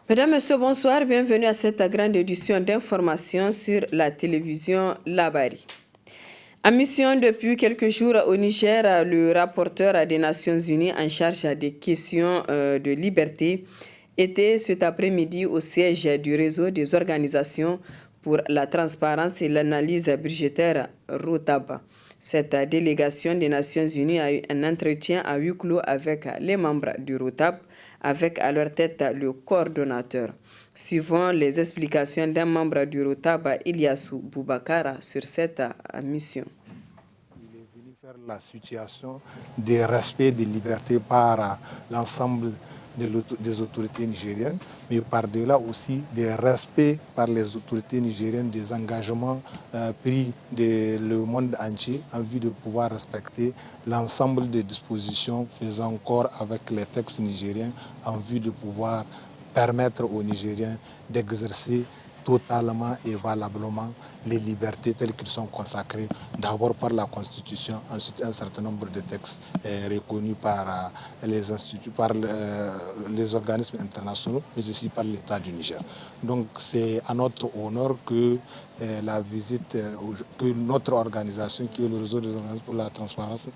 Mesdames, Messieurs, bonsoir. Bienvenue à cette grande édition d'information sur la télévision Labari. En mission depuis quelques jours au Niger, le rapporteur des Nations Unies en charge des questions de liberté était cet après-midi au siège du réseau des organisations pour la transparence et l'analyse budgétaire ROTAB. Cette délégation des Nations Unies a eu un entretien à huis clos avec les membres du ROTAB, avec à leur tête le coordonnateur. Suivant les explications d'un membre du ROTAB, Ilyassou Boubacara, sur cette mission. Il est venu faire la situation des respects des libertés par l'ensemble des autorités nigériennes, mais par-delà aussi des respects par les autorités nigériennes des engagements pris le monde entier en vue de pouvoir respecter l'ensemble des dispositions faisant corps avec les textes nigériens en vue de pouvoir permettre aux Nigériens d'exercer totalement et valablement les libertés telles qu'elles sont consacrées d'abord par la Constitution, ensuite un certain nombre de textes reconnus par les instituts, par les organismes internationaux, mais aussi par l'État du Niger. Donc c'est à notre honneur que la visite, que notre organisation, qui est le réseau des organisations pour la transparence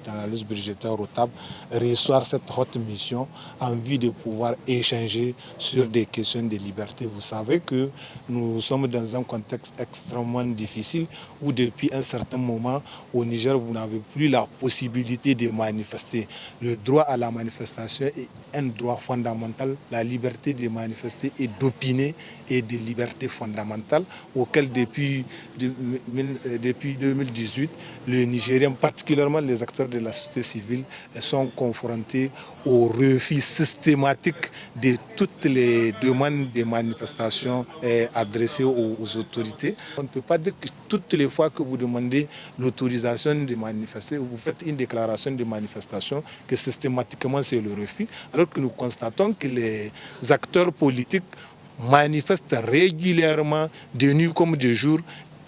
d'analyse budgétaire ROTAB, reçoit cette haute mission en vue de pouvoir échanger sur des questions de liberté. Vous savez que nous sommes dans un contexte extrêmement difficile où depuis un certain moment au Niger, vous n'avez plus la possibilité de manifester. Le droit à la manifestation est un droit fondamental. La liberté de manifester et d'opiner est des libertés fondamentales auxquelles depuis 2018, les Nigériens, particulièrement les acteurs de la société civile, sont confrontés au refus systématique de toutes les demandes de manifestation adressées aux autorités. On ne peut pas dire que toutes les fois que vous demandez l'autorisation de manifester, vous faites une déclaration de manifestation, que systématiquement c'est le refus, alors que nous constatons que les acteurs politiques manifestent régulièrement de nuit comme de jour.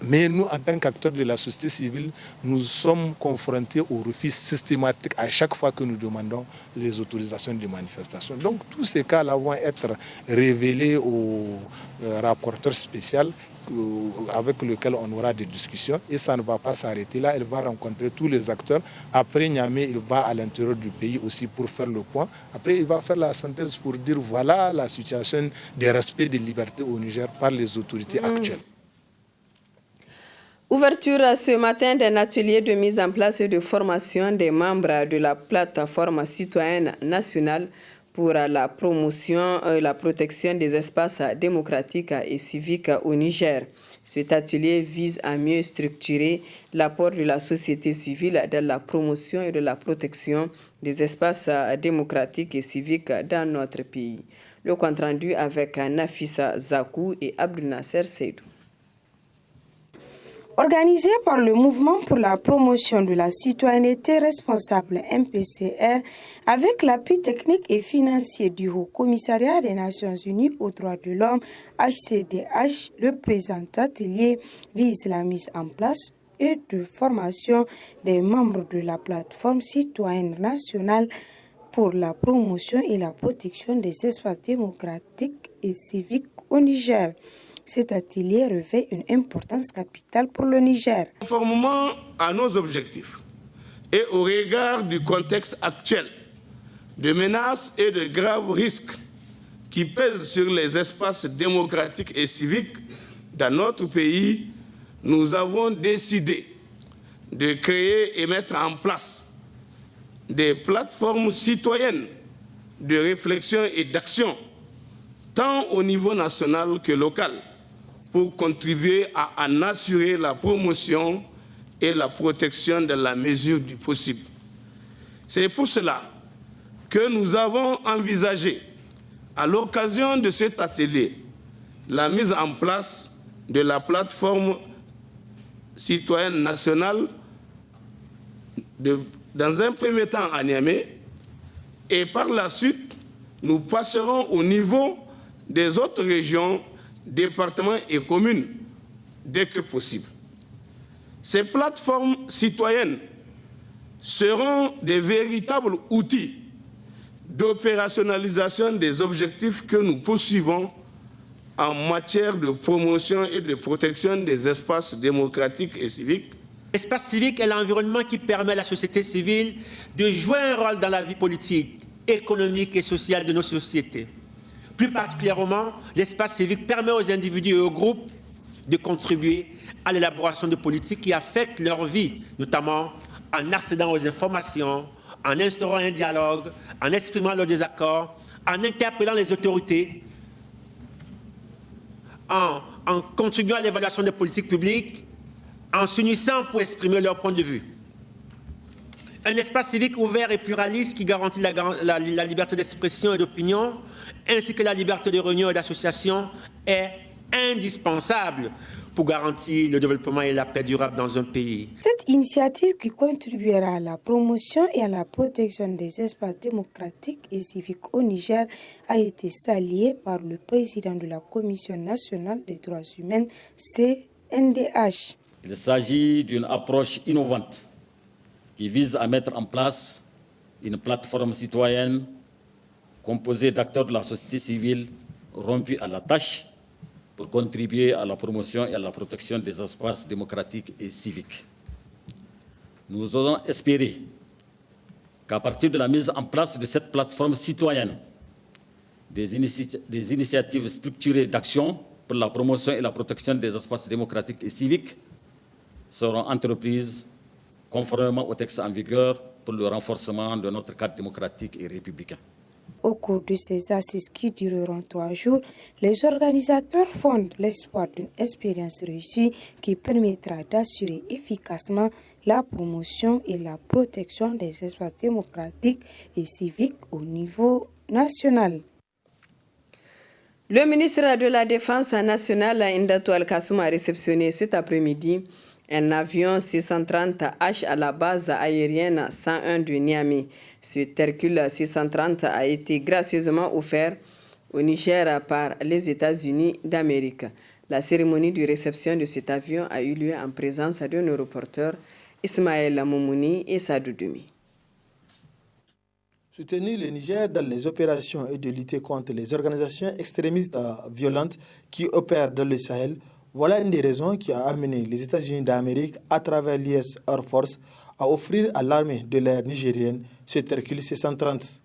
Mais nous, en tant qu'acteurs de la société civile, nous sommes confrontés au refus systématique à chaque fois que nous demandons les autorisations de manifestation. Donc tous ces cas-là vont être révélés au rapporteur spécial avec lequel on aura des discussions et ça ne va pas s'arrêter là. Il va rencontrer tous les acteurs. Après Niamey, il va à l'intérieur du pays aussi pour faire le point. Après, il va faire la synthèse pour dire voilà la situation des respects des libertés au Niger par les autorités actuelles. Ouverture ce matin d'un atelier de mise en place et de formation des membres de la plateforme citoyenne nationale pour la promotion et la protection des espaces démocratiques et civiques au Niger. Cet atelier vise à mieux structurer l'apport de la société civile dans la promotion et de la protection des espaces démocratiques et civiques dans notre pays. Le compte-rendu avec Nafissa Zakou et Abdel Nasser Seydou. Organisé par le Mouvement pour la promotion de la citoyenneté responsable MPCR, avec l'appui technique et financier du Haut Commissariat des Nations Unies aux droits de l'homme, HCDH, le présent atelier vise la mise en place et de formation des membres de la plateforme citoyenne nationale pour la promotion et la protection des espaces démocratiques et civiques au Niger. Cet atelier revêt une importance capitale pour le Niger. Conformément à nos objectifs et au regard du contexte actuel de menaces et de graves risques qui pèsent sur les espaces démocratiques et civiques dans notre pays, nous avons décidé de créer et mettre en place des plateformes citoyennes de réflexion et d'action, tant au niveau national que local, pour contribuer à en assurer la promotion et la protection dans la mesure du possible. C'est pour cela que nous avons envisagé, à l'occasion de cet atelier, la mise en place de la plateforme citoyenne nationale dans un premier temps à Niamey, et par la suite, nous passerons au niveau des autres régions, départements et communes, dès que possible. Ces plateformes citoyennes seront des véritables outils d'opérationnalisation des objectifs que nous poursuivons en matière de promotion et de protection des espaces démocratiques et civiques. L'espace civique est l'environnement qui permet à la société civile de jouer un rôle dans la vie politique, économique et sociale de nos sociétés. Plus particulièrement, l'espace civique permet aux individus et aux groupes de contribuer à l'élaboration de politiques qui affectent leur vie, notamment en accédant aux informations, en instaurant un dialogue, en exprimant leurs désaccords, en interpellant les autorités, en contribuant à l'évaluation des politiques publiques, en s'unissant pour exprimer leur point de vue. Un espace civique ouvert et pluraliste qui garantit la liberté d'expression et d'opinion, ainsi que la liberté de réunion et d'association, est indispensable pour garantir le développement et la paix durable dans un pays. Cette initiative qui contribuera à la promotion et à la protection des espaces démocratiques et civiques au Niger a été saluée par le président de la Commission nationale des droits humains, CNDH. Il s'agit d'une approche innovante qui vise à mettre en place une plateforme citoyenne composée d'acteurs de la société civile rompus à la tâche pour contribuer à la promotion et à la protection des espaces démocratiques et civiques. Nous osons espérer qu'à partir de la mise en place de cette plateforme citoyenne, des initiatives structurées d'action pour la promotion et la protection des espaces démocratiques et civiques seront entreprises conformément au texte en vigueur pour le renforcement de notre cadre démocratique et républicain. Au cours de ces assises qui dureront 3 jours, les organisateurs fondent l'espoir d'une expérience réussie qui permettra d'assurer efficacement la promotion et la protection des espaces démocratiques et civiques au niveau national. Le ministre de la Défense nationale, Indatou Al-Kassoum, a réceptionné cet après-midi un avion C-130H à la base aérienne 101 de Niamey. Ce Hercule C-130 a été gracieusement offert au Niger par les États-Unis d'Amérique. La cérémonie de réception de cet avion a eu lieu en présence de nos reporters Ismaël Moumouni et Sadou Doumi. Soutenir le Niger dans les opérations et de lutter contre les organisations extrémistes violentes qui opèrent dans le Sahel, voilà une des raisons qui a amené les États-Unis d'Amérique à travers l'US Air Force à offrir à l'armée de l'air nigérienne cet Hercule C-130.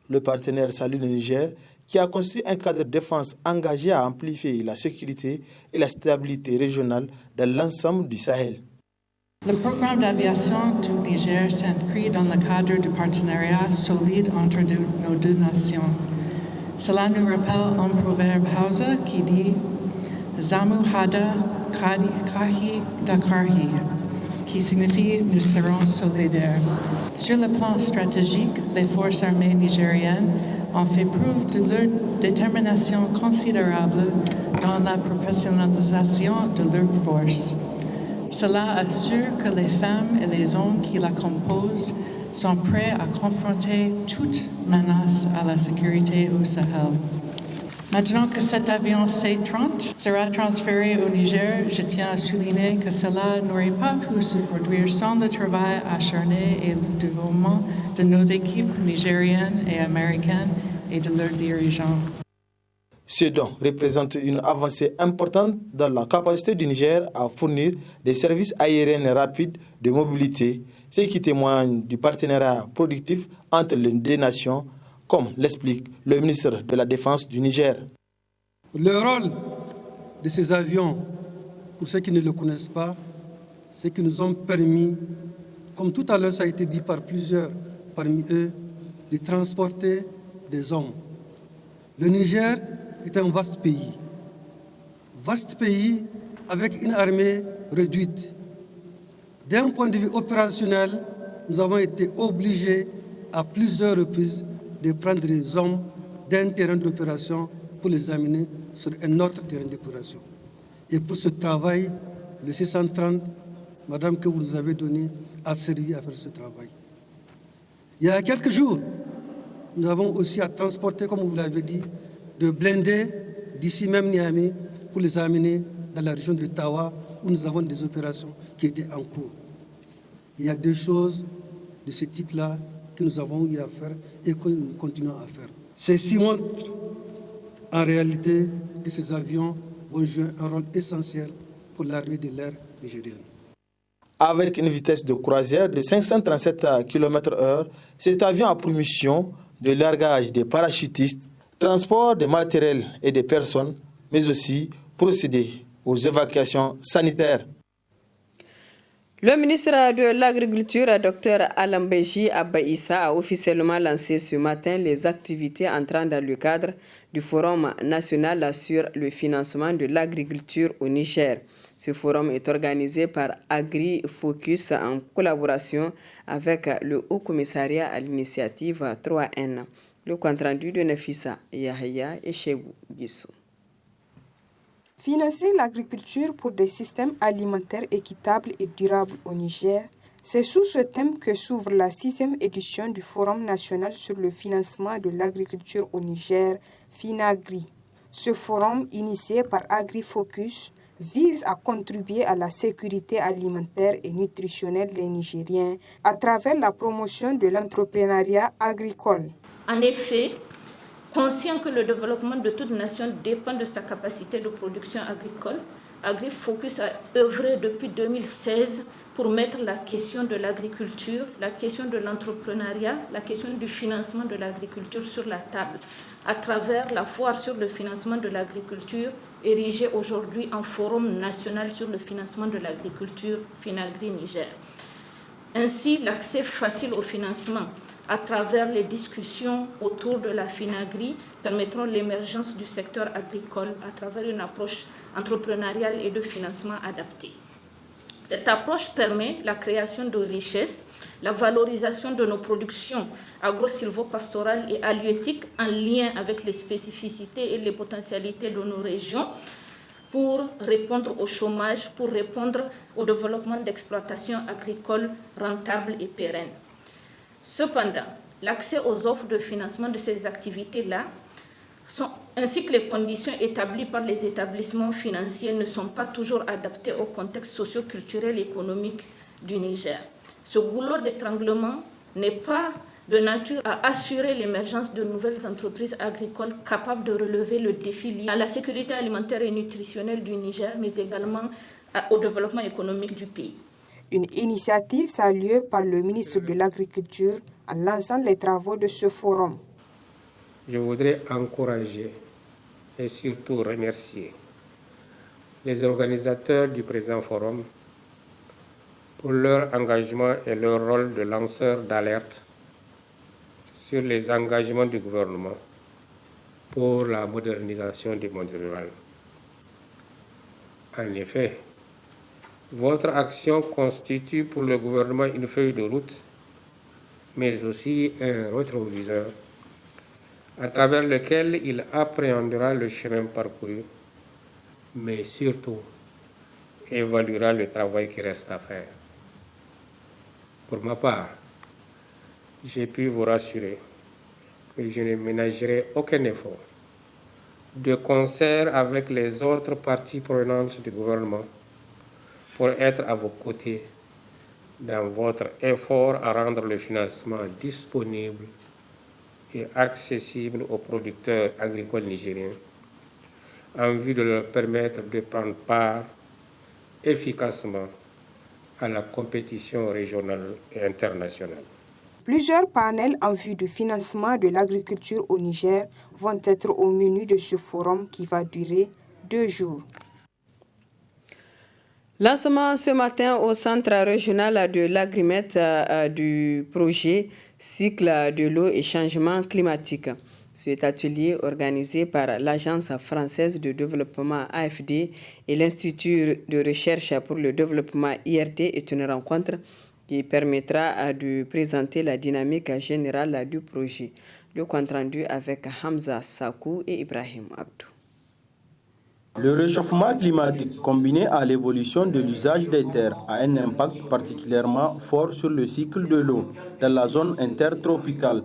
Le partenaire salue le Niger qui a construit un cadre de défense engagé à amplifier la sécurité et la stabilité régionale dans l'ensemble du Sahel. Le programme d'aviation du Niger s'inscrit dans le cadre du partenariat solide entre nos deux nations. Cela nous rappelle un proverbe Hausa qui dit Zamu Hada Kahi Dakarhi, qui signifie nous serons solidaires. Sur le plan stratégique, les forces armées nigériennes ont fait preuve de leur détermination considérable dans la professionnalisation de leurs forces. Cela assure que les femmes et les hommes qui la composent sont prêts à confronter toute menace à la sécurité au Sahel. Maintenant que cet avion C-30 sera transféré au Niger, je tiens à souligner que cela n'aurait pas pu se produire sans le travail acharné et le dévouement de nos équipes nigériennes et américaines et de leurs dirigeants. Ce don représente une avancée importante dans la capacité du Niger à fournir des services aériens rapides de mobilité, ce qui témoigne du partenariat productif entre les deux nations, comme l'explique le ministre de la Défense du Niger. Le rôle de ces avions, pour ceux qui ne le connaissent pas, c'est qu'ils nous ont permis, comme tout à l'heure ça a été dit par plusieurs parmi eux, de transporter des hommes. Le Niger est un vaste pays avec une armée réduite. D'un point de vue opérationnel, nous avons été obligés à plusieurs reprises de prendre des hommes d'un terrain d'opération pour les amener sur un autre terrain d'opération. Et pour ce travail, le C-130, madame, que vous nous avez donné, a servi à faire ce travail. Il y a quelques jours, nous avons aussi à transporter, comme vous l'avez dit, de blindés d'ici même Niamey pour les amener dans la région de Tawa où nous avons des opérations qui étaient en cours. Il y a des choses de ce type-là que nous avons eu à faire et que nous continuons à faire. Ceci montre en réalité que ces avions vont jouer un rôle essentiel pour l'armée de l'air nigérienne. Avec une vitesse de croisière de 537 km/h, cet avion a pour mission de largage des parachutistes, transport des matériels et des personnes, mais aussi procéder aux évacuations sanitaires. Le ministre de l'Agriculture, Dr Alambeji Abbaïssa, a officiellement lancé ce matin les activités entrant dans le cadre du Forum national sur le financement de l'agriculture au Niger. Ce forum est organisé par AgriFocus en collaboration avec le Haut Commissariat à l'initiative 3N. Le compte-rendu de Nafissa Yahya et Chebou Gissou. Financer l'agriculture pour des systèmes alimentaires équitables et durables au Niger, c'est sous ce thème que s'ouvre la 6e édition du Forum national sur le financement de l'agriculture au Niger, FINAGRI. Ce forum, initié par AgriFocus, vise à contribuer à la sécurité alimentaire et nutritionnelle des Nigériens à travers la promotion de l'entrepreneuriat agricole. En effet, conscient que le développement de toute nation dépend de sa capacité de production agricole, AgriFocus a œuvré depuis 2016 pour mettre la question de l'agriculture, la question de l'entrepreneuriat, la question du financement de l'agriculture sur la table, à travers la foire sur le financement de l'agriculture, érigée aujourd'hui en Forum national sur le financement de l'agriculture, FINAGRI Niger. Ainsi, l'accès facile au financement à travers les discussions autour de la FINAGRI permettront l'émergence du secteur agricole à travers une approche entrepreneuriale et de financement adaptée. Cette approche permet la création de richesses, la valorisation de nos productions agro-silvopastorales et halieutiques en lien avec les spécificités et les potentialités de nos régions pour répondre au chômage, pour répondre au développement d'exploitations agricoles rentables et pérennes. Cependant, l'accès aux offres de financement de ces activités-là, ainsi que les conditions établies par les établissements financiers, ne sont pas toujours adaptées au contexte socio-culturel et économique du Niger. Ce goulot d'étranglement n'est pas de nature à assurer l'émergence de nouvelles entreprises agricoles capables de relever le défi lié à la sécurité alimentaire et nutritionnelle du Niger, mais également au développement économique du pays. Une initiative saluée par le ministre de l'Agriculture en lançant les travaux de ce forum. Je voudrais encourager et surtout remercier les organisateurs du présent forum pour leur engagement et leur rôle de lanceur d'alerte sur les engagements du gouvernement pour la modernisation du monde rural. En effet, votre action constitue pour le gouvernement une feuille de route, mais aussi un rétroviseur à travers lequel il appréhendera le chemin parcouru, mais surtout évaluera le travail qui reste à faire. Pour ma part, j'ai pu vous rassurer que je ne ménagerai aucun effort de concert avec les autres parties prenantes du gouvernement pour être à vos côtés dans votre effort à rendre le financement disponible et accessible aux producteurs agricoles nigériens en vue de leur permettre de prendre part efficacement à la compétition régionale et internationale. Plusieurs panels en vue du financement de l'agriculture au Niger vont être au menu de ce forum qui va durer 2 jours. Lancement ce matin au centre régional de l'Agrimet du projet Cycle de l'eau et changement climatique. Cet atelier organisé par l'Agence française de développement AFD et l'Institut de recherche pour le développement IRD est une rencontre qui permettra de présenter la dynamique générale du projet. Le compte-rendu avec Hamza Sakou et Ibrahim Abdou. Le réchauffement climatique combiné à l'évolution de l'usage des terres a un impact particulièrement fort sur le cycle de l'eau dans la zone intertropicale.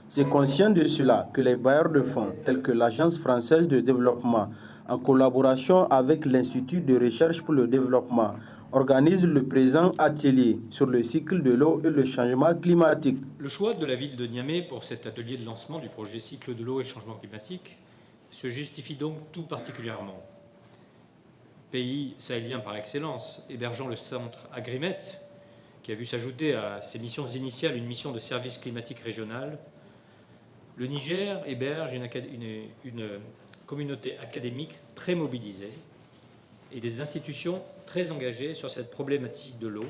C'est conscient de cela que les bailleurs de fonds, tels que l'Agence française de développement, en collaboration avec l'Institut de recherche pour le développement, organise le présent atelier sur le cycle de l'eau et le changement climatique. Le choix de la ville de Niamey pour cet atelier de lancement du projet cycle de l'eau et changement climatique se justifie donc tout particulièrement. Pays sahélien par excellence, hébergeant le centre Agrimet, qui a vu s'ajouter à ses missions initiales une mission de service climatique régional, le Niger héberge une communauté académique très mobilisée et des institutions très engagées sur cette problématique de l'eau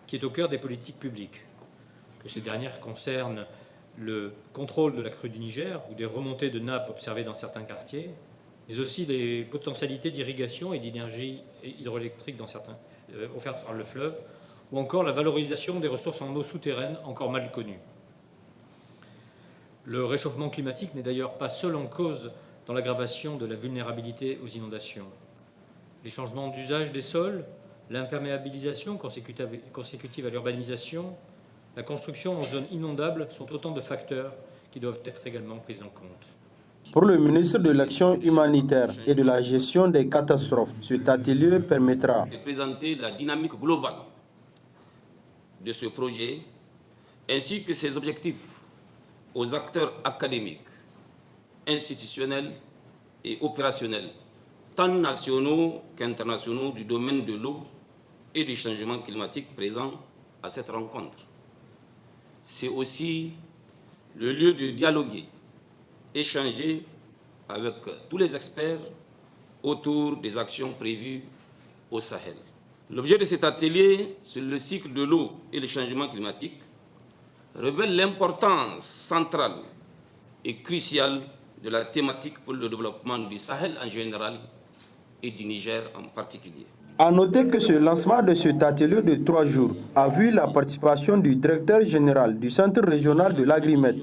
qui est au cœur des politiques publiques, que ces dernières concernent le contrôle de la crue du Niger ou des remontées de nappes observées dans certains quartiers, mais aussi des potentialités d'irrigation et d'énergie hydroélectrique dans certains, offertes par le fleuve, ou encore la valorisation des ressources en eau souterraines encore mal connues. Le réchauffement climatique n'est d'ailleurs pas seul en cause dans l'aggravation de la vulnérabilité aux inondations. Les changements d'usage des sols, l'imperméabilisation consécutive à l'urbanisation, la construction en zones inondables sont autant de facteurs qui doivent être également pris en compte. Pour le ministre de l'Action humanitaire et de la gestion des catastrophes, cet atelier permettra de présenter la dynamique globale de ce projet ainsi que ses objectifs aux acteurs académiques, institutionnels et opérationnels, tant nationaux qu'internationaux du domaine de l'eau et du changement climatique présents à cette rencontre. C'est aussi le lieu de dialoguer, échanger avec tous les experts autour des actions prévues au Sahel. L'objet de cet atelier sur le cycle de l'eau et le changement climatique révèle l'importance centrale et cruciale de la thématique pour le développement du Sahel en général et du Niger en particulier. À noter que ce lancement de cet atelier de 3 jours a vu la participation du directeur général du Centre régional de l'Agrimet,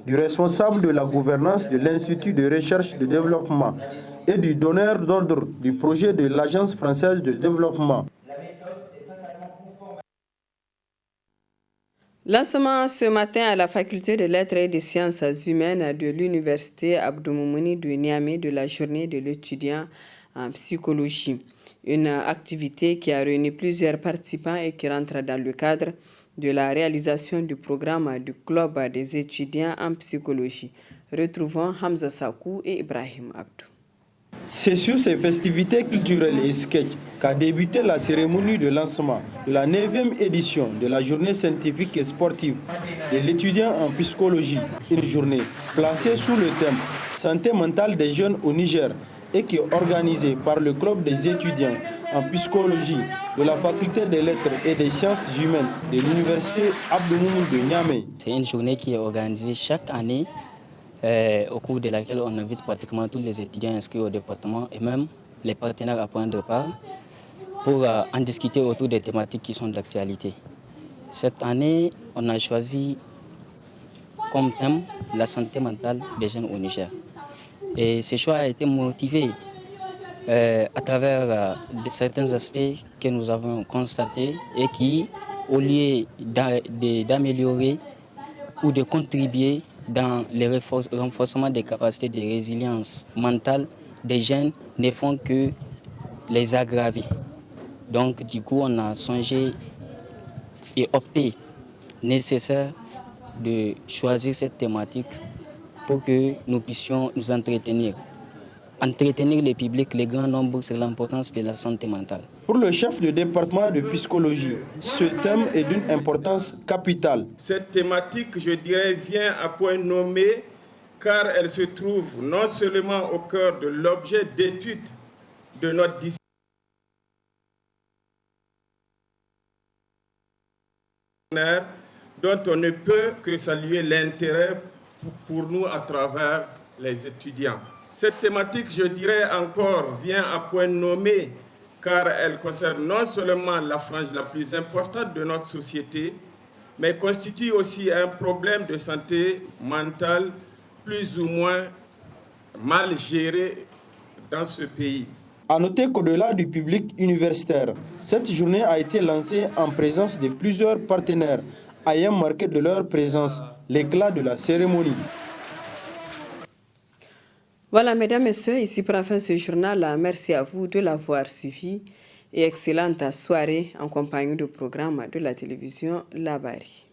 du responsable de la gouvernance de l'Institut de recherche et de développement et du donneur d'ordre du projet de l'Agence française de développement. Lancement ce matin à la faculté de lettres et des sciences humaines de l'université Abdou Moumouni de Niamey de la journée de l'étudiant en psychologie. Une activité qui a réuni plusieurs participants et qui rentre dans le cadre de la réalisation du programme du club des étudiants en psychologie. Retrouvons Hamza Sakou et Ibrahim Abdou. C'est sur ces festivités culturelles et sketch qu'a débuté la cérémonie de lancement de la 9e édition de la journée scientifique et sportive de l'étudiant en psychologie. Une journée placée sous le thème « Santé mentale des jeunes au Niger » et qui est organisée par le club des étudiants en psychologie de la faculté des lettres et des sciences humaines de l'université Abdou Moumouni de Niamey. C'est une journée qui est organisée chaque année au cours de laquelle on invite pratiquement tous les étudiants inscrits au département et même les partenaires à prendre part pour en discuter autour des thématiques qui sont d'actualité. Cette année, on a choisi comme thème la santé mentale des jeunes au Niger. Et ce choix a été motivé à travers certains aspects que nous avons constatés et qui, au lieu d'améliorer ou de contribuer dans le renforcement des capacités de résilience mentale des jeunes, ne font que les aggraver. Donc, du coup, on a songé et opté nécessaire de choisir cette thématique pour que nous puissions nous entretenir les publics, les grands nombres sur l'importance de la santé mentale. Pour le chef de département de psychologie, ce thème est d'une importance capitale. Cette thématique, je dirais, vient à point nommé car elle se trouve non seulement au cœur de l'objet d'étude de notre discipline, dont on ne peut que saluer l'intérêt pour nous à travers les étudiants. Cette thématique, je dirais encore, vient à point nommé car elle concerne non seulement la frange la plus importante de notre société, mais constitue aussi un problème de santé mentale plus ou moins mal géré dans ce pays. À noter qu'au-delà du public universitaire, cette journée a été lancée en présence de plusieurs partenaires ayant marqué de leur présence l'éclat de la cérémonie. Voilà, mesdames et messieurs, ici prend fin ce journal. Merci à vous de l'avoir suivi. et excellente soirée en compagnie du programme de la télévision Labari.